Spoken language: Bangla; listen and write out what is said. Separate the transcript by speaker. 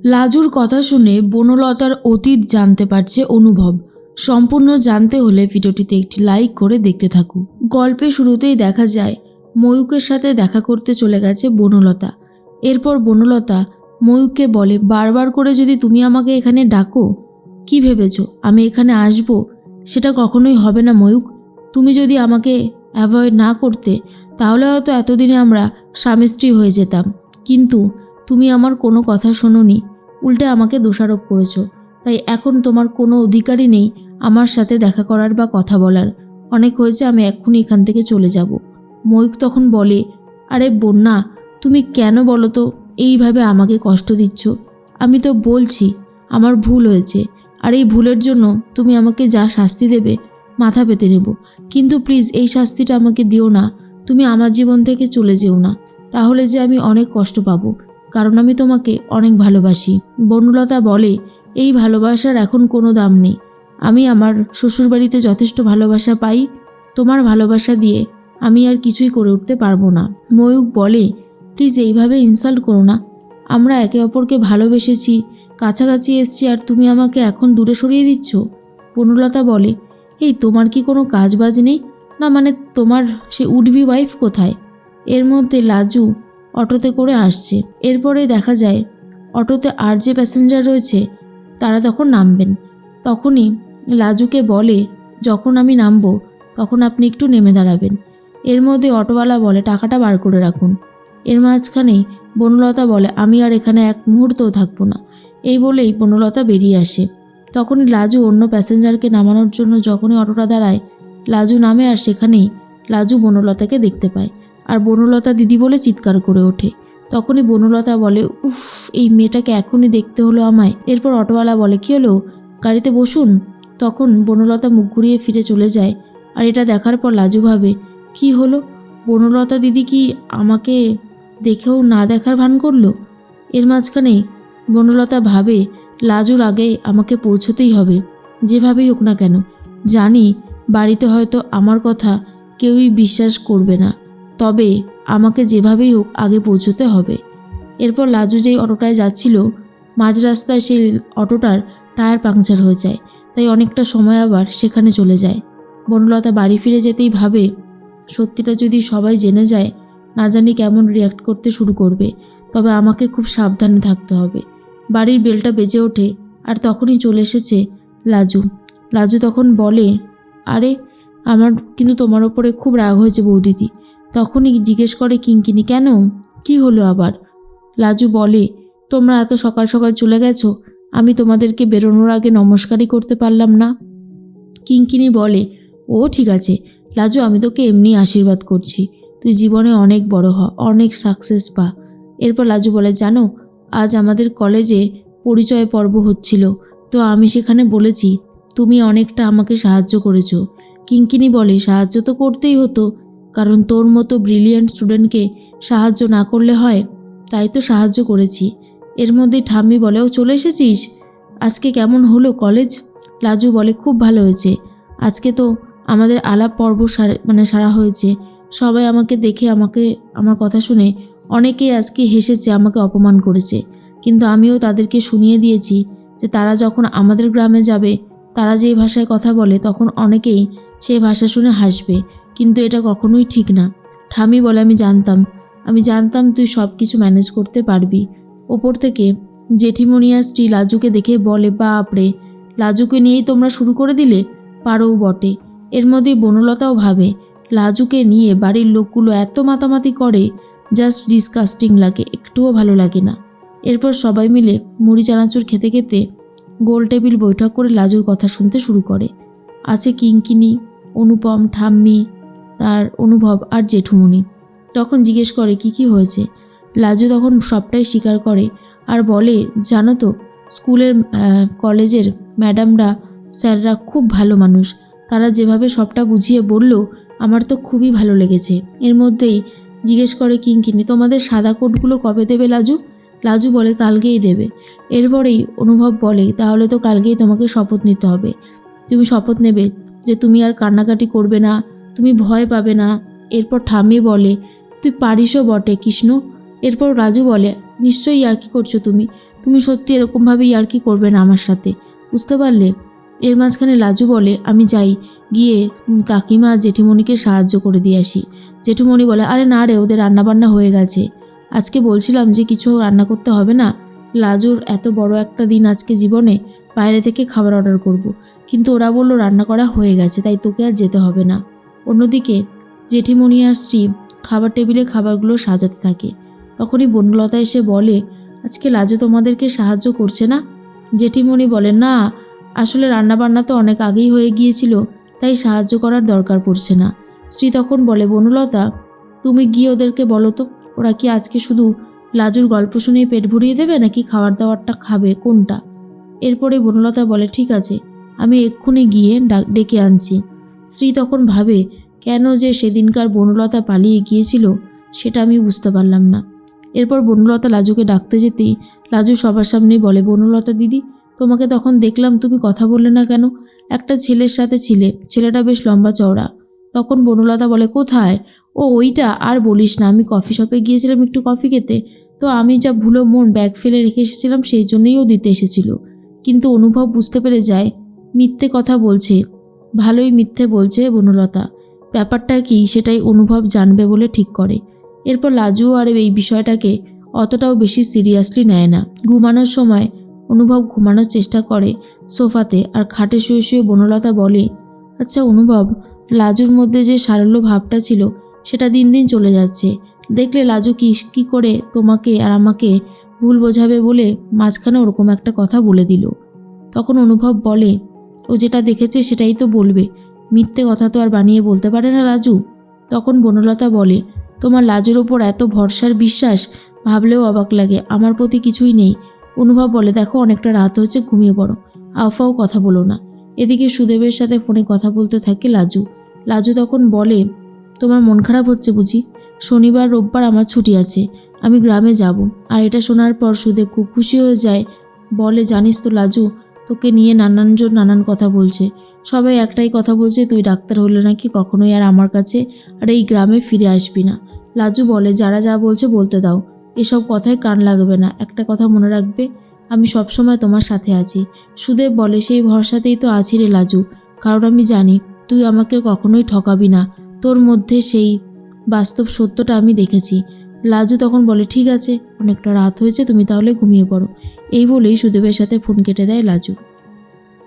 Speaker 1: লাজুর কথা শুনে বনলতার অতীত জানতে পারছে অনুভব। সম্পূর্ণ জানতে হলে ভিডিওটিতে একটি লাইক করে দেখতে থাকুন। গল্পে শুরুতেই দেখা যায় ময়ূকের সাথে দেখা করতে চলে গেছে বনলতা। এরপর বনলতা ময়ূককে বলে, বারবার করে যদি তুমি আমাকে এখানে ডাকো, কি ভেবেছো আমি এখানে আসব? সেটা কখনোই হবে না ময়ূক। তুমি যদি আমাকে অ্যাভয়েড না করতে তাহলে হয়তো এতদিনে আমরা স্বামী স্ত্রী হয়ে যেতাম, কিন্তু তুমি আমার কোনো কথা শোনোনি, উল্টে আমাকে দোষারোপ করেছো। তাই এখন তোমার কোনো অধিকারই নেই আমার সাথে দেখা করার বা কথা বলার। অনেক হয়েছে, আমি এক্ষুনি এখান থেকে চলে যাব। ময়ূক তখন বলে, আরে বন্যা, তুমি কেন বলো তো এইভাবে আমাকে কষ্ট দিচ্ছ? আমি তো বলছি আমার ভুল হয়েছে, আর এই ভুলের জন্য তুমি আমাকে যা শাস্তি দেবে মাথা পেতে নেব, কিন্তু প্লিজ এই শাস্তিটা আমাকে দিও না। তুমি আমার জীবন থেকে চলে যেও না, তাহলে যে আমি অনেক কষ্ট পাবো, কারণ আমি তোমাকে অনেক ভালোবাসি। বনলতা বলে, এই ভালোবাসার এখন কোনো দাম নেই। আমি আমার শ্বশুরবাড়িতে যথেষ্ট ভালোবাসা পাই, তোমার ভালোবাসা দিয়ে আমি আর কিছুই করে উঠতে পারবো না। ময়ূক বলে, প্লিজ এইভাবে ইনসাল্ট করো না। আমরা একে অপরকে ভালোবেসেছি, কাছাকাছি এসছি, আর তুমি আমাকে এখন দূরে সরিয়ে দিচ্ছ। বনলতা বলে, এই তোমার কি কোনো কাজ বাজ নেই না? মানে তোমার সে উডবি ওয়াইফ কোথায়? এর মধ্যে লাজু অটোতে করে আসছে। এরপরে দেখা যায় অটোতে আর যে প্যাসেঞ্জার রয়েছে তারা তখন নামবেন। তখনই লাজুকে বলে, যখন আমি নামবো তখন আপনি একটু নেমে দাঁড়াবেন। এর মধ্যে অটোওয়ালা বলে, টাকাটা বার করে রাখুন। এর মাঝখানেই বনলতা বলে, আমি আর এখানে এক মুহূর্তও থাকবো না। এই বলেই বনলতা বেরিয়ে আসে। তখনই লাজু অন্য প্যাসেঞ্জারকে নামানোর জন্য যখনই অটোটা দাঁড়ায়, লাজু নামে, আর সেখানেই লাজু বনলতাকে দেখতে পায় আর বনলতা দিদি বলে চিৎকার করে ওঠে। তখনই বনলতা বলে, উফ, এই মেয়েটাকে এখনই দেখতে হলো আমায়। এরপর অটোওয়ালা বলে, কী হলো, গাড়িতে বসুন। তখন বনলতা মুখ ঘুরিয়ে ফিরে চলে যায়। আর এটা দেখার পর লাজু ভাবে, কি হলো, বনলতা দিদি কি আমাকে দেখেও না দেখার ভান করলো? এর মাঝখানেই বনলতা ভাবে, লাজুর আগে আমাকে পৌঁছতেই হবে, যেভাবেই হোক না কেন। জানি বাড়িতে হয়তো আমার কথা কেউই বিশ্বাস করবে না, তবে আমাকে যেভাবেই হোক আগে পৌঁছতে হবে। এরপর লাজু যেই অটোটায় যাচ্ছিল, মাঝ রাস্তায় সেই অটোটার টায়ার পাংচার হয়ে যায়, তাই অনেকটা সময় আবার সেখানে চলে যায়। বনলতা বাড়ি ফিরে যেতেই ভাবে, সত্যিটা যদি সবাই জেনে যায়, না জানি কেমন রিয়াক্ট করতে শুরু করবে, তবে আমাকে খুব সাবধানে থাকতে হবে। বাড়ির বেলটা বেজে ওঠে আর তখনই চলে এসেছে লাজু। লাজু তখন বলে, আরে আমার কিন্তু তোমার ওপরে খুব রাগ হয়েছে বৌদিদি। তখনই জিজ্ঞেস করে কিঙ্কিনি, কেন, কি হলো আবার? লাজু বলে, তোমরা এত সকাল সকাল চলে গেছো, আমি তোমাদেরকে বেরোনোর আগে নমস্কারই করতে পারলাম না। কিঙ্কিনি বলে, ও ঠিক আছে লাজু, আমি তোকে এমনি আশীর্বাদ করছি, তুই জীবনে অনেক বড় হ, অনেক সাকসেস পা। এরপর লাজু বলে, জানো আজ আমাদের কলেজে পরিচয় পর্ব হচ্ছিল, তো আমি সেখানে বলেছি তুমি অনেকটা আমাকে সাহায্য করেছো। কিঙ্কিনি বলে, সাহায্য তো করতেই হতো, কারণ তোর মতো ব্রিলিয়ান্ট স্টুডেন্টকে সাহায্য না করলে হয়, তাই তো সাহায্য করেছি। এর মধ্যে ঠাম্মি বলে, ও চলে এসেছিস, আজকে কেমন হলো কলেজ? লাজু বলে, খুব ভালো হয়েছে, আজকে তো আমাদের আলাপ পর্ব সারা হয়েছে। সবাই আমাকে দেখে আমার কথা শুনে অনেকেই আজকে হেসেছে, আমাকে অপমান করেছে, কিন্তু আমিও তাদেরকে শুনিয়ে দিয়েছি যে তারা যখন আমাদের গ্রামে যাবে, তারা যেই ভাষায় কথা বলে, তখন অনেকেই সেই ভাষা শুনে হাসবে, কিন্তু এটা কখনোই ঠিক না। ঠামি বলে, আমি জানতাম তুই সব কিছু ম্যানেজ করতে পারবি। ওপর থেকে জেঠিমণি আর স্ত্রী লাজুকে দেখে বলে, বাপরে, লাজুকে নিয়েই তোমরা শুরু করে দিলে, পারোও বটে। এর মধ্যেই বনলতাও ভাবে, লাজুকে নিয়ে বাড়ির লোকগুলো এত মাতামাতি করে, জাস্ট ডিসকাস্টিং লাগে, একটুও ভালো লাগে না। এরপর সবাই মিলে মুড়ি চানাচুর খেতে খেতে গোল টেবিল বৈঠক করে লাজুর কথা শুনতে শুরু করে। আছে কিঙ্কিনি, অনুপম, ঠাম্মি, আর অনুভব আর জেঠুমণি। তখন জিজ্ঞেস করে, কি হয়েছে? লাজু তখন সবটাই স্বীকার করে আর বলে, জানো তো, স্কুলের কলেজের ম্যাডামরা, স্যাররা খুব ভালো মানুষ, তারা যেভাবে সবটা বুঝিয়ে বলল, আমার তো খুবই ভালো লেগেছে। এর মধ্যেই জিজ্ঞেস করে কিঙ্কিনি, তোমাদের সাদা কোটগুলো কবে দেবে লাজু? লাজু বলে, কালকেই দেবে। এরপরেই অনুভব বলে, তাহলে তো কালকেই তোমাকে শপথ নিতে হবে। তুমি শপথ নেবে যে তুমি আর কান্নাকাটি করবে না, তুমি ভয় পাবে না। এরপর ঠাম্মি বলে, তুই পারিসও বটে কৃষ্ণ। এরপর রাজু বলে, নিশ্চয়ই আর কি করছো তুমি, তুমি সত্যি এরকমভাবে ইয়ার্কি করবে না আমার সাথে, বুঝতে পারলে? এর মাঝখানে লাজু বলে, আমি যাই, গিয়ে কাকিমা জেঠিমণিকে সাহায্য করে দিয়ে আসি। জেঠিমণি বলে, আরে না রে, ওদের রান্নাবান্না হয়ে গেছে। আজকে বলছিলাম যে কিছু রান্না করতে হবে না, লাজুর এত বড় একটা দিন আজকে জীবনে, বাইরে থেকে খাবার অর্ডার করব। কিন্তু ওরা বললো রান্না করা হয়ে গেছে, তাই তোকে আর যেতে হবে না। অন্যদিকে জেঠিমণি আর স্ত্রী খাবার টেবিলে খাবারগুলো সাজাতে থাকে। তখনই বনলতা এসে বলে, আজকে লাজু তোমাদেরকে সাহায্য করছে না? জেঠিমণি বলে, না, আসলে রান্নাবান্না তো অনেক আগেই হয়ে গিয়েছিল, তাই সাহায্য করার দরকার পড়ছে না। স্ত্রী তখন বলে, বনলতা, তুমি গিয়ে ওদেরকে বলো তো, ওরা কি আজকে শুধু লাজুর গল্প শুনেই পেট ভরিয়ে দেবে নাকি খাবার দাবারটা খাবে, কোনটা? এরপরে বনলতা বলে, ঠিক আছে, আমি এক্ষুনি গিয়ে ডেকে আনছি। স্ত্রী তখন ভাবে, কেন যে সেদিনকার বনলতা পালিয়ে গিয়েছিল সেটা আমি বুঝতে পারলাম না। এরপর বনলতা লাজুকে ডাকতে যেতেই লাজু সবার সামনেই বলে, বনলতা দিদি, তোমাকে তখন দেখলাম, তুমি কথা বললে না কেন? একটা ছেলের সাথে ছিলে, ছেলেটা বেশ লম্বা চওড়া। তখন বনলতা বলে, কোথায়? ও ওইটা, আর বলিস না, আমি কফি শপে গিয়েছিলাম একটু কফি খেতে, তো আমি যা ভুলো মন ব্যাগ ফেলে রেখে এসেছিলাম, সেই জন্যই ও দিতে এসেছিল। কিন্তু অনুভব বুঝতে পেরে যায় মিথ্যে কথা বলছে, ভালোই মিথ্যে বলছে বনলতা। ব্যাপারটা কি সেটাই অনুভব জানবে বলে ঠিক করে। এরপর লাজু আর এই বিষয়টাকে অতটাও বেশি সিরিয়াসলি নেয় না। ঘুমানোর সময় অনুভব ঘুমানোর চেষ্টা করে সোফাতে, আর খাটে শুয়ে শুয়ে বনলতা বলে, আচ্ছা অনুভব, লাজুর মধ্যে যে সারল্য ভাবটা ছিল সেটা দিন দিন চলে যাচ্ছে। দেখলে লাজু কি করে তোমাকে আর আমাকে ভুল বোঝাবে বলে মাঝখানে ওরকম একটা কথা বলে দিল। তখন অনুভব বলে, ও যেটা দেখেছে সেটাই তো বলবে, মিথ্যে কথা তো আর বানিয়ে বলতে পারে না লাজু। তখন বনলতা বলে, তোমার লাজুর ওপর এত ভরসার বিশ্বাস, ভাবলেও অবাক লাগে, আমার প্রতি কিছুই নেই। অনুভব বলে, দেখো অনেকটা রাত হয়েছে, ঘুমিয়ে পড়ো, আফাও কথা বলো না। এদিকে সুদেবের সাথে ফোনে কথা বলতে থাকে লাজু। লাজু তখন বলে, তোমার মন খারাপ হচ্ছে বুঝি? শনিবার রোববার আমার ছুটি আছে, আমি গ্রামে যাব। আর এটা শোনার পর সুদেব খুব খুশি হয়ে যায়, বলে, জানিস তো লাজু, তোকে নিয়ে নানানজন নানান কথা বলছে, সবাই একটাই কথা বলছে, তুই ডাক্তার হলে নাকি কখনোই আর আমার কাছে আর এই গ্রামে ফিরে আসবি না। লাজু বলে, যারা যা বলছে বলতে দাও, এসব কথায় কান লাগবে না, একটা কথা মনে রাখবে, আমি সবসময় তোমার সাথে আছি। সুদেব বলে, সেই ভরসাতেই তো আছি রে লাজু, কারণ আমি জানি তুই আমাকে কখনোই ঠকাবি না, তোর মধ্যে সেই বাস্তব সত্যটা আমি দেখেছি। লাজু তখন বলে, ঠিক আছে, অনেকটা রাত হয়েছে, তুমি তাহলে ঘুমিয়ে পড়ো। এই বলেই সুদেবের সাথে ফোন কেটে দেয় লাজু।